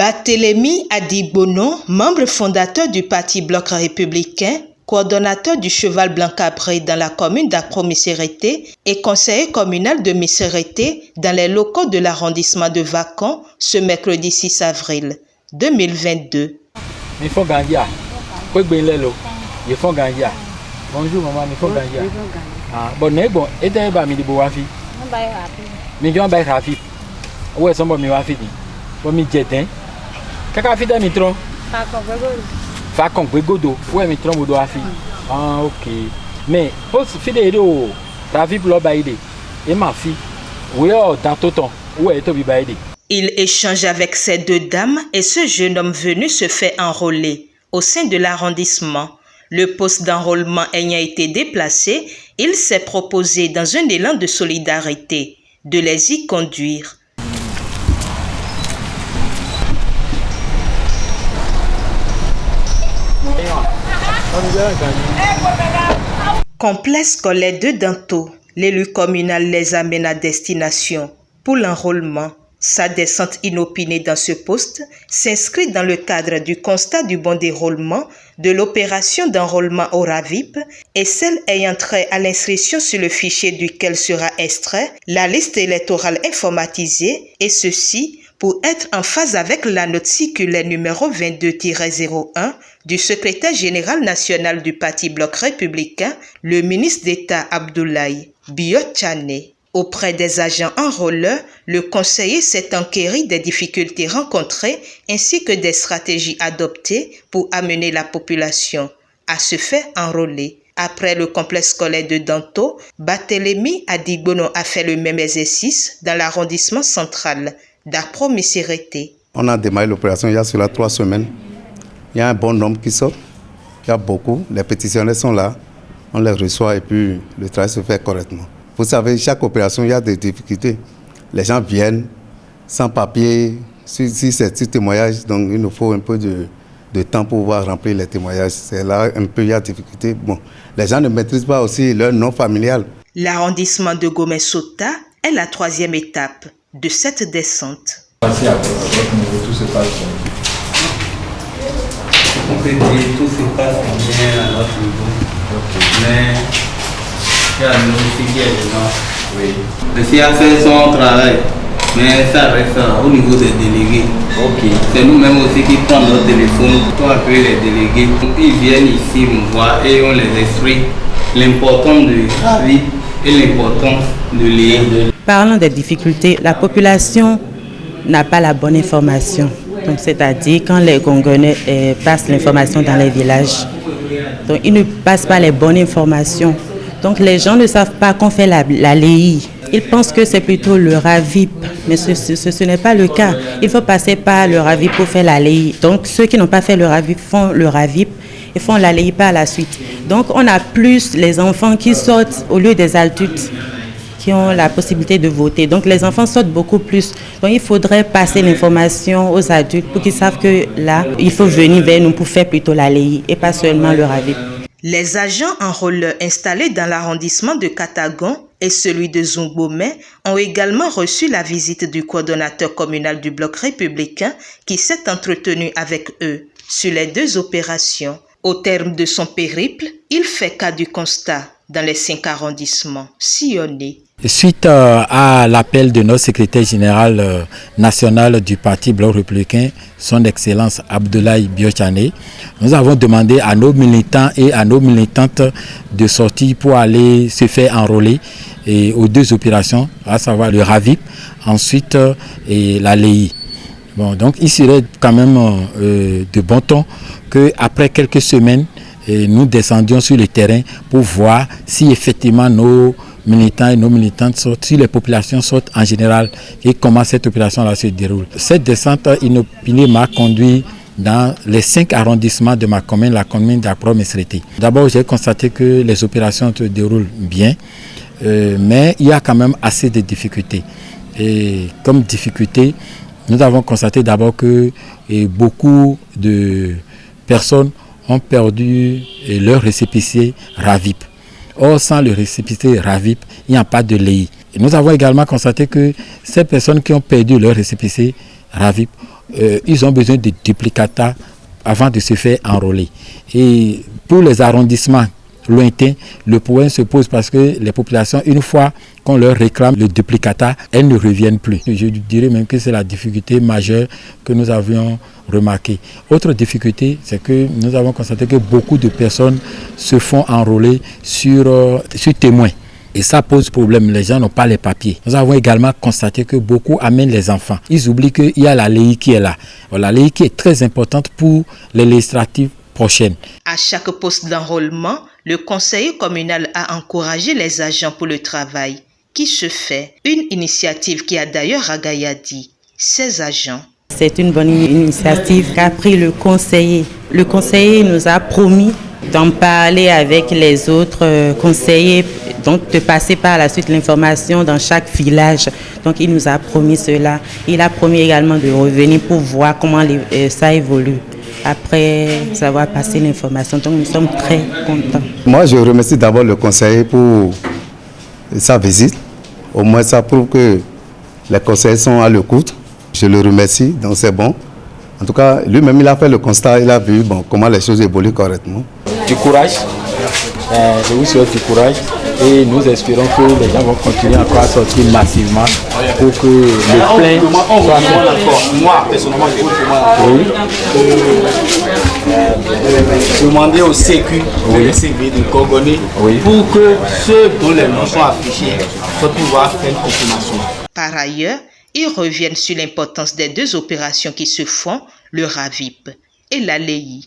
Barthélémy Adibono, membre fondateur du Parti Bloc républicain, coordonnateur du Cheval Blanc Cabré dans la commune d'Accro-Missérété et conseiller communal de Missérété dans les locaux de l'arrondissement de Vacon ce mercredi 6 avril 2022. Il faut gagner. Il faut gagner. Bonjour maman, il faut gagner. Bon, et t'es pas mis de bois fi. Mais tu as pas rafi. Où est-ce que tu as fait? Bon, mi jetin. Kaka fi da mitron. Fa kon gbegodo. Où est mitron bodo afi? Ah OK. Mais poste fi de do rafi pour baïde. Et ma fille. Oui, dans tout temps. Où est to bi baïde? Il échange avec ces deux dames et ce jeune homme venu se fait enrôler au sein de l'arrondissement. Le poste d'enrôlement ayant été déplacé, il s'est proposé dans un élan de solidarité de les y conduire. Complexe scolaire de Danto, l'élu communal les amène à destination pour l'enrôlement. Sa descente inopinée dans ce poste s'inscrit dans le cadre du constat du bon déroulement de l'opération d'enrôlement au RAVIP et celle ayant trait à l'inscription sur le fichier duquel sera extrait la liste électorale informatisée, et ceci pour être en phase avec la note circulaire numéro 22-01 du secrétaire général national du Parti Bloc républicain, le ministre d'État Abdoulaye Biot-Tchane. Auprès des agents enrôleurs, le conseiller s'est enquéri des difficultés rencontrées ainsi que des stratégies adoptées pour amener la population à se faire enrôler. Après le complexe scolaire de Danto, Barthélémy Adibono a fait le même exercice dans l'arrondissement central d'Accro-Missérété. On a démarré l'opération il y a cela 3 semaines. Il y a un bon nombre qui sort. Il y a beaucoup. Les pétitionnaires sont là. On les reçoit et puis le travail se fait correctement. Vous savez, chaque opération, il y a des difficultés. Les gens viennent sans papier, si c'est sur témoignage, donc il nous faut un peu de temps pour pouvoir remplir les témoignages. C'est là un peu, il y a des difficultés. Bon, les gens ne maîtrisent pas aussi leur nom familial. L'arrondissement de Gomez-Sota est la 3e étape de cette descente. Merci à vous, tout se passe bien. On peut dire tout se passe bien à notre niveau. Mais il y a nous aussi qui est dedans. Oui. Le CIA a fait son travail, mais ça reste au niveau des délégués. OK. C'est nous-mêmes aussi qui prenons notre téléphone pour appeler les délégués. Ils viennent ici me voir et on les explique l'importance de la vie et l'importance de l'IA. Parlant des difficultés, la population n'a pas la bonne information. Donc, c'est-à-dire quand les Gongonais passent l'information dans les villages, donc ils ne passent pas les bonnes informations. Donc les gens ne savent pas qu'on fait la LEI. Ils pensent que c'est plutôt le RAVIP, mais ce n'est pas le cas. Il faut passer par le RAVIP pour faire la LEI. Donc ceux qui n'ont pas fait le RAVIP font le RAVIP et font la LEI par la suite. Donc on a plus les enfants qui sortent au lieu des adultes qui ont la possibilité de voter. Donc les enfants sortent beaucoup plus. Donc il faudrait passer l'information aux adultes pour qu'ils savent que là, il faut venir vers nous pour faire plutôt la LEI et pas seulement le RAVIP. Les agents enrôleurs installés dans l'arrondissement de Katagon et celui de Zungbomé ont également reçu la visite du coordonnateur communal du Bloc républicain qui s'est entretenu avec eux sur les 2 opérations. Au terme de son périple, il fait cas du constat dans les 5 arrondissements sillonnés. Suite à l'appel de notre secrétaire général national du Parti Bloc républicain, son Excellence Abdoulaye Biot-Tchane, nous avons demandé à nos militants et à nos militantes de sortir pour aller se faire enrôler aux 2 opérations, à savoir le RAVIP, ensuite la LEI. Bon, donc il serait quand même de bon ton qu'après quelques semaines, nous descendions sur le terrain pour voir si effectivement nos militants et nos militantes sortent, si les populations sortent en général et comment cette opération-là se déroule. Cette descente inopinée m'a conduit dans les 5 arrondissements de ma commune, la commune d'Accro-Missérété. D'abord, j'ai constaté que les opérations se déroulent bien, mais il y a quand même assez de difficultés. Et comme difficulté, nous avons constaté d'abord que beaucoup de personnes ont perdu leur récépissé RAVIP. Or, sans le récépissé RAVIP, il n'y a pas de LEI. Et nous avons également constaté que ces personnes qui ont perdu leur récépissé RAVIP ils ont besoin de duplicata avant de se faire enrôler. Et pour les arrondissements lointains, le problème se pose parce que les populations, une fois qu'on leur réclame le duplicata, elles ne reviennent plus. Je dirais même que c'est la difficulté majeure que nous avions remarquée. Autre difficulté, c'est que nous avons constaté que beaucoup de personnes se font enrôler sur témoins. Et ça pose problème, les gens n'ont pas les papiers. Nous avons également constaté que beaucoup amènent les enfants. Ils oublient qu'il y a la LEI qui est là. La LEI qui est très importante pour les législatives prochaines. À chaque poste d'enrôlement, le conseiller communal a encouragé les agents pour le travail, qui se fait. Une initiative qui a d'ailleurs ragaillardi ses agents. C'est une bonne initiative qu'a pris le conseiller. Le conseiller nous a promis d'en parler avec les autres conseillers, donc de passer par la suite l'information dans chaque village. Donc il nous a promis cela. Il a promis également de revenir pour voir comment ça évolue après avoir passé l'information. Donc nous sommes très contents. Moi je remercie d'abord le conseiller pour sa visite. Au moins ça prouve que les conseillers sont à l'écoute. Je le remercie, donc c'est bon. En tout cas, lui-même, il a fait le constat, il a vu comment les choses évoluent correctement. Du courage, je vous souhaite du courage et nous espérons que les gens vont continuer encore à sortir massivement pour que le plein soit fait. Moi, personnellement, je demander au Sécu de laisser de coordonner pour que ceux dont les noms sont affichés soient pouvoir faire une confirmation. Par ailleurs, ils reviennent sur l'importance des deux opérations qui se font, le RAVIP et la LEI.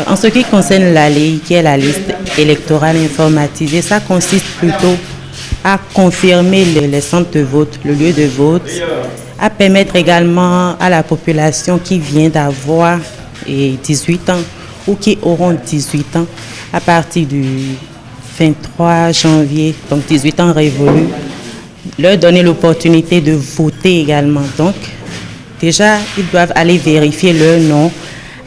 En ce qui concerne la LEI, qui est la liste électorale informatisée, ça consiste plutôt à confirmer les centres de vote, le lieu de vote, à permettre également à la population qui vient d'avoir 18 ans ou qui auront 18 ans à partir du 23 janvier, donc 18 ans révolus, leur donner l'opportunité de voter également. Donc, déjà, ils doivent aller vérifier leur nom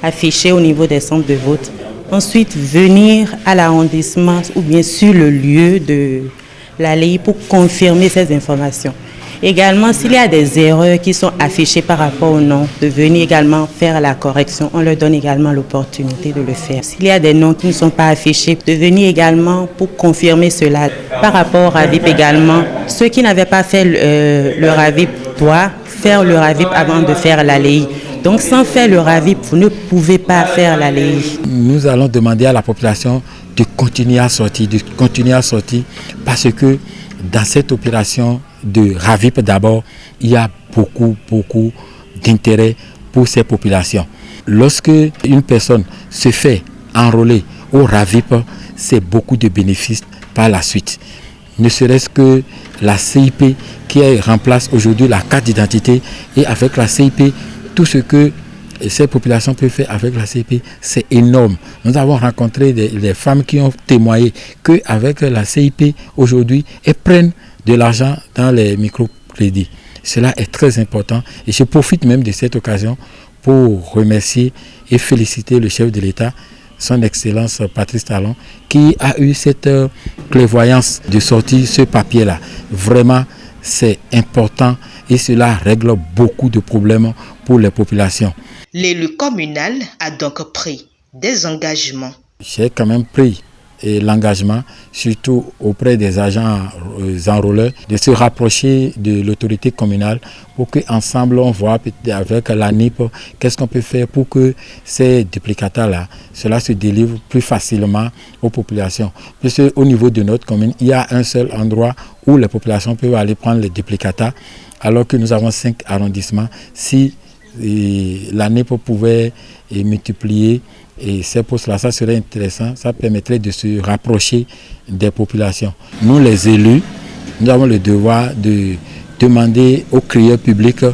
affiché au niveau des centres de vote. Ensuite, venir à l'arrondissement ou bien sur le lieu de la LEI pour confirmer ces informations. Également, s'il y a des erreurs qui sont affichées par rapport au nom, de venir également faire la correction. On leur donne également l'opportunité de le faire. S'il y a des noms qui ne sont pas affichés, de venir également pour confirmer cela. Par rapport au RAVIP également, ceux qui n'avaient pas fait le RAVIP doivent faire le RAVIP avant de faire la LEI. Donc sans faire le RAVIP, vous ne pouvez pas faire la LEI. Nous allons demander à la population de continuer à sortir, parce que dans cette opération de RAVIP d'abord, il y a beaucoup d'intérêt pour ces populations. Lorsque une personne se fait enrôler au RAVIP, c'est beaucoup de bénéfices par la suite. Ne serait-ce que la CIP qui remplace aujourd'hui la carte d'identité, et avec la CIP, tout ce que ces populations peuvent faire avec la CIP, c'est énorme. Nous avons rencontré des femmes qui ont témoigné qu'avec la CIP aujourd'hui, elles prennent de l'argent dans les microcrédits. Cela est très important et je profite même de cette occasion pour remercier et féliciter le chef de l'État, son Excellence Patrice Talon, qui a eu cette clairvoyance de sortir ce papier-là. Vraiment, c'est important et cela règle beaucoup de problèmes pour les populations. L'élu communal a donc pris des engagements. J'ai quand même pris l'engagement, surtout auprès des agents enrôleurs, de se rapprocher de l'autorité communale pour qu'ensemble on voit avec la NIP qu'est-ce qu'on peut faire pour que ces duplicata-là, cela se délivre plus facilement aux populations. Puisque au niveau de notre commune, il y a un seul endroit où les populations peuvent aller prendre les duplicata, alors que nous avons 5 arrondissements. Si la NIP pouvait multiplier et ces postes-là, ça serait intéressant, ça permettrait de se rapprocher des populations. Nous, les élus, nous avons le devoir de demander aux crieurs publics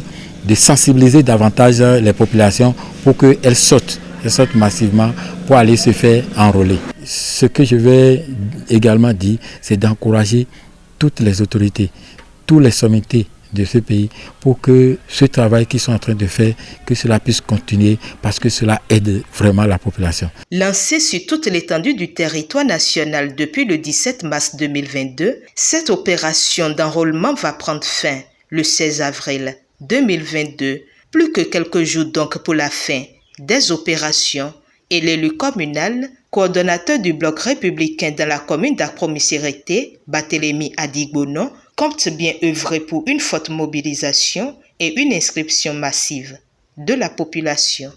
de sensibiliser davantage les populations pour qu'elles sortent massivement pour aller se faire enrôler. Ce que je vais également dire, c'est d'encourager toutes les autorités, tous les sommités de ce pays pour que ce travail qu'ils sont en train de faire, que cela puisse continuer parce que cela aide vraiment la population. Lancée sur toute l'étendue du territoire national depuis le 17 mars 2022, cette opération d'enrôlement va prendre fin le 16 avril 2022 Plus que quelques jours donc pour la fin des opérations et l'élu communal, coordonnateur du bloc républicain dans la commune d'Akpromisirete, Barthélémy Adigbono, compte bien œuvrer pour une forte mobilisation et une inscription massive de la population.